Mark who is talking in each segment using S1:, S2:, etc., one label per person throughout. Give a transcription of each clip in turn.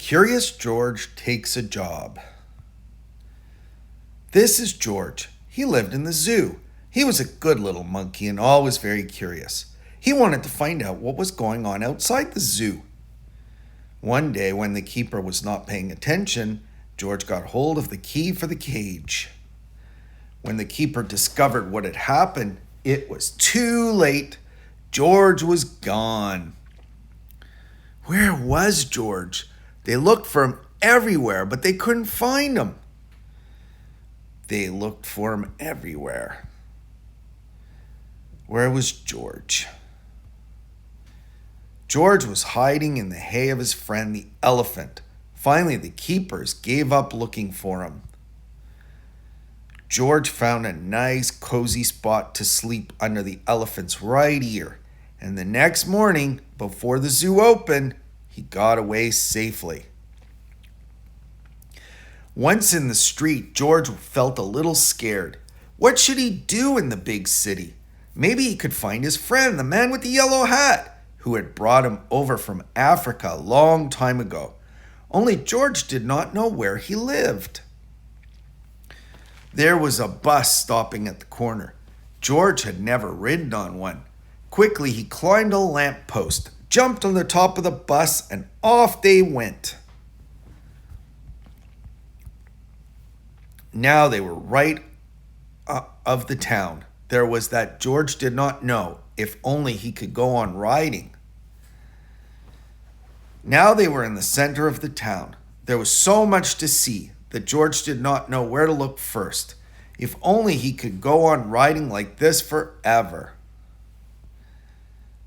S1: Curious George takes a job. This is George. He lived in the zoo. He was a good little monkey and always very curious. He wanted to find out what was going on outside the zoo. One day, when the keeper was not paying attention, George got hold of the key for the cage. When the keeper discovered what had happened, it was too late. George was gone. Where was George? They looked for him everywhere, but they couldn't find him. They looked for him everywhere. Where was George? George was hiding in the hay of his friend the elephant. Finally, the keepers gave up looking for him. George found a nice, cozy spot to sleep under the elephant's right ear, and the next morning, before the zoo opened, he got away safely. Once in the street, George felt a little scared. What should he do in the big city? Maybe he could find his friend, the man with the yellow hat, who had brought him over from Africa a long time ago. Only George did not know where he lived. There was a bus stopping at the corner. George had never ridden on one. Quickly, he climbed a lamp post, jumped on the top of the bus, and off they went. Now they were right of the town. There was that George did not know, if only he could go on riding. Now they were in the center of the town. There was so much to see that George did not know where to look first. If only he could go on riding like this forever.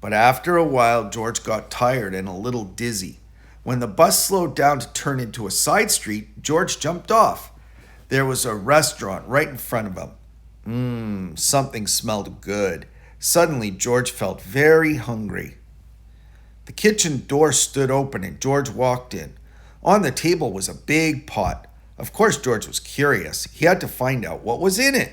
S1: But after a while, George got tired and a little dizzy. When the bus slowed down to turn into a side street, George jumped off. There was a restaurant right in front of him. Something smelled good. Suddenly, George felt very hungry. The kitchen door stood open and George walked in. On the table was a big pot. Of course, George was curious. He had to find out what was in it.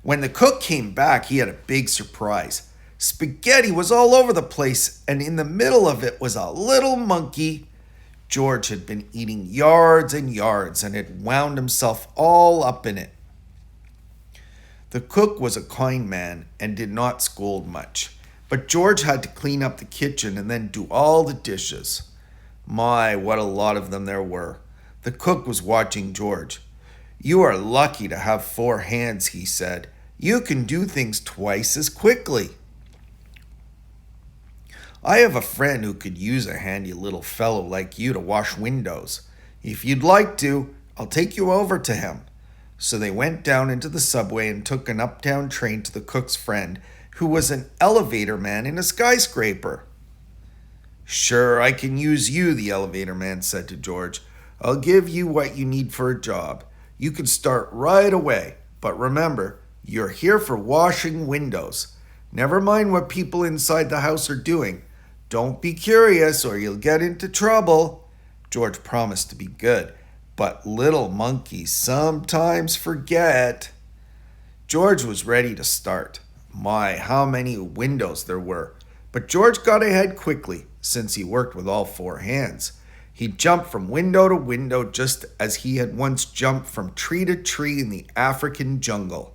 S1: When the cook came back, he had a big surprise. Spaghetti was all over the place, and in the middle of it was a little monkey. George had been eating yards and yards and had wound himself all up in it. The cook was a kind man and did not scold much, but George had to clean up the kitchen and then do all the dishes. My, what a lot of them there were. The cook was watching George. "You are lucky to have 4 hands," he said. "You can do things twice as quickly." "I have a friend who could use a handy little fellow like you to wash windows. If you'd like to, I'll take you over to him." So they went down into the subway and took an uptown train to the cook's friend, who was an elevator man in a skyscraper. "Sure, I can use you," the elevator man said to George. "I'll give you what you need for a job. You can start right away, but remember, you're here for washing windows. Never mind what people inside the house are doing. Don't be curious or you'll get into trouble." George promised to be good, but little monkeys sometimes forget. George was ready to start. My, how many windows there were. But George got ahead quickly, since he worked with all 4 hands. He jumped from window to window just as he had once jumped from tree to tree in the African jungle.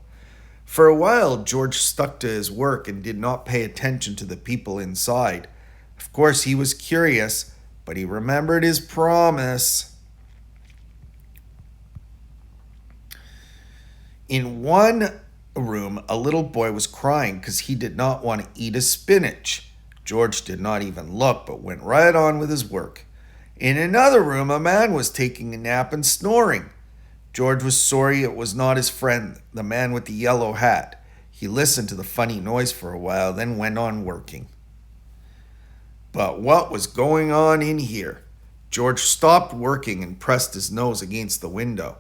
S1: For a while, George stuck to his work and did not pay attention to the people inside. Of course, he was curious, but he remembered his promise. In one room, a little boy was crying because he did not want to eat his spinach. George did not even look, but went right on with his work. In another room, a man was taking a nap and snoring. George was sorry it was not his friend, the man with the yellow hat. He listened to the funny noise for a while, then went on working. But what was going on in here? George stopped working and pressed his nose against the window.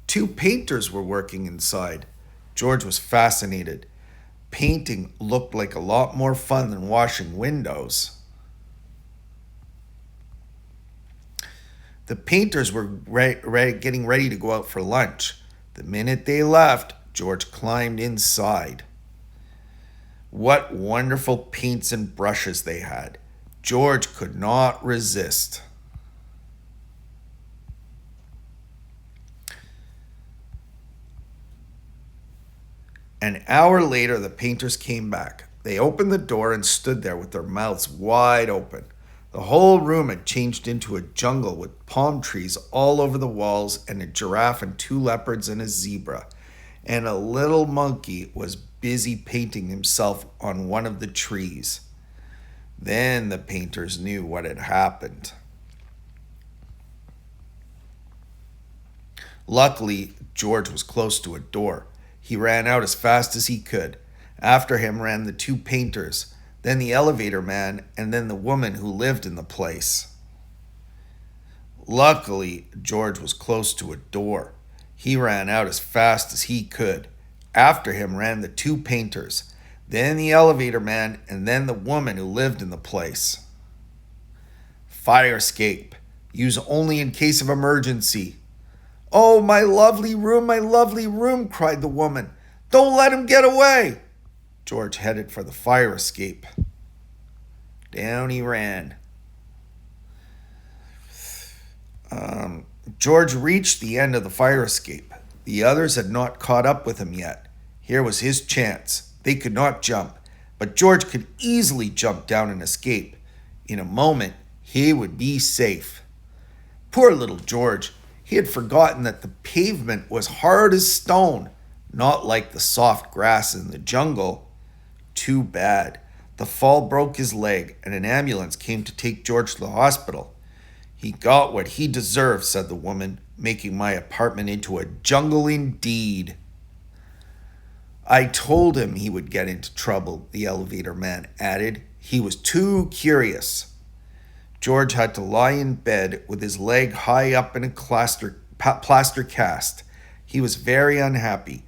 S1: 2 painters were working inside. George was fascinated. Painting looked like a lot more fun than washing windows. The painters were getting ready to go out for lunch. The minute they left, George climbed inside. What wonderful paints and brushes they had. George could not resist. An hour later, the painters came back. They opened the door and stood there with their mouths wide open. The whole room had changed into a jungle with palm trees all over the walls and a giraffe and two leopards and a zebra. And a little monkey was busy painting himself on one of the trees. Then the painters knew what had happened. Luckily, George was close to a door. He ran out as fast as he could. After him ran the two painters, then the elevator man, and then the woman who lived in the place. Luckily, George was close to a door. He ran out as fast as he could. After him ran the two painters, then the elevator man, and then the woman who lived in the place. Fire escape. Use only in case of emergency. "Oh, my lovely room," cried the woman. "Don't let him get away." George headed for the fire escape. Down he ran. George reached the end of the fire escape. The others had not caught up with him yet. Here was his chance. They could not jump, but George could easily jump down and escape. In a moment, he would be safe. Poor little George. He had forgotten that the pavement was hard as stone, not like the soft grass in the jungle. Too bad. The fall broke his leg, and an ambulance came to take George to the hospital. "He got what he deserved," said the woman, "making my apartment into a jungle indeed." "I told him he would get into trouble," the elevator man added. "He was too curious." George had to lie in bed with his leg high up in a plaster cast. He was very unhappy,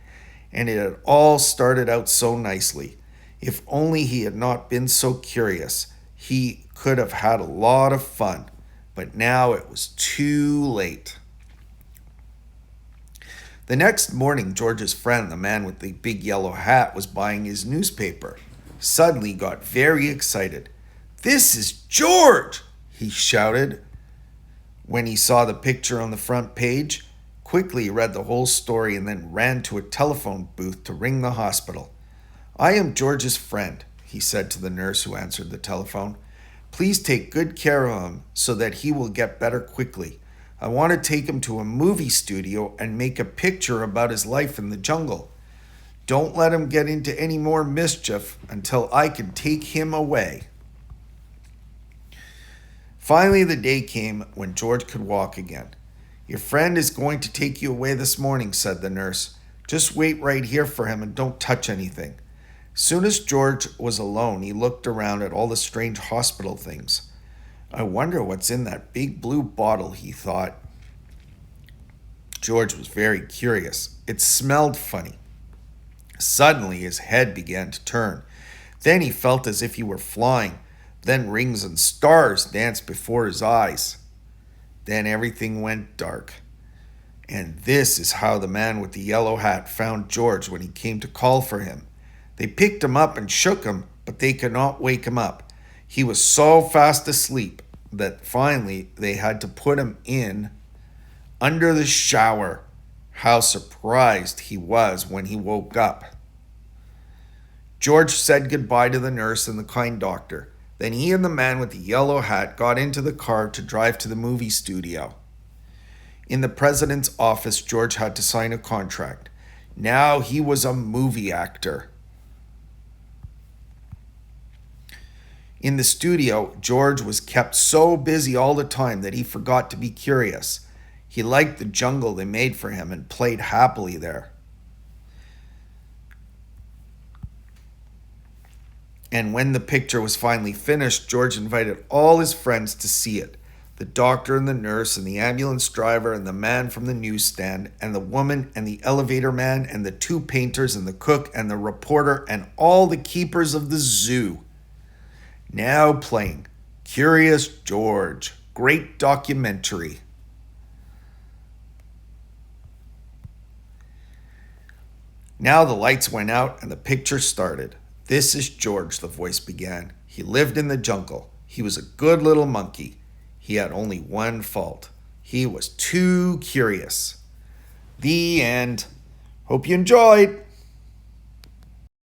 S1: and it had all started out so nicely. If only he had not been so curious, he could have had a lot of fun. But now it was too late. The next morning, George's friend, the man with the big yellow hat, was buying his newspaper. Suddenly he got very excited. "This is George!" he shouted when he saw the picture on the front page. Quickly he read the whole story and then ran to a telephone booth to ring the hospital. "I am George's friend," he said to the nurse who answered the telephone. "Please take good care of him so that he will get better quickly. I want to take him to a movie studio and make a picture about his life in the jungle. Don't let him get into any more mischief until I can take him away." Finally, the day came when George could walk again. "Your friend is going to take you away this morning," said the nurse. "Just wait right here for him and don't touch anything." As soon as George was alone, he looked around at all the strange hospital things. "I wonder what's in that big blue bottle," he thought. George was very curious. It smelled funny. Suddenly, his head began to turn. Then he felt as if he were flying. Then rings and stars danced before his eyes. Then everything went dark. And this is how the man with the yellow hat found George when he came to call for him. They picked him up and shook him, but they could not wake him up. He was so fast asleep that finally they had to put him in under the shower. How surprised he was when he woke up. George said goodbye to the nurse and the kind doctor. Then he and the man with the yellow hat got into the car to drive to the movie studio. In the president's office, George had to sign a contract. Now he was a movie actor. In the studio, George was kept so busy all the time that he forgot to be curious. He liked the jungle they made for him and played happily there. And when the picture was finally finished, George invited all his friends to see it. The doctor and the nurse and the ambulance driver and the man from the newsstand and the woman and the elevator man and the two painters and the cook and the reporter and all the keepers of the zoo. Now playing Curious George. Great documentary. Now the lights went out and the picture started. "This is George," the voice began. "He lived in the jungle. He was a good little monkey. He had only one fault. He was too curious." The end. Hope you enjoyed.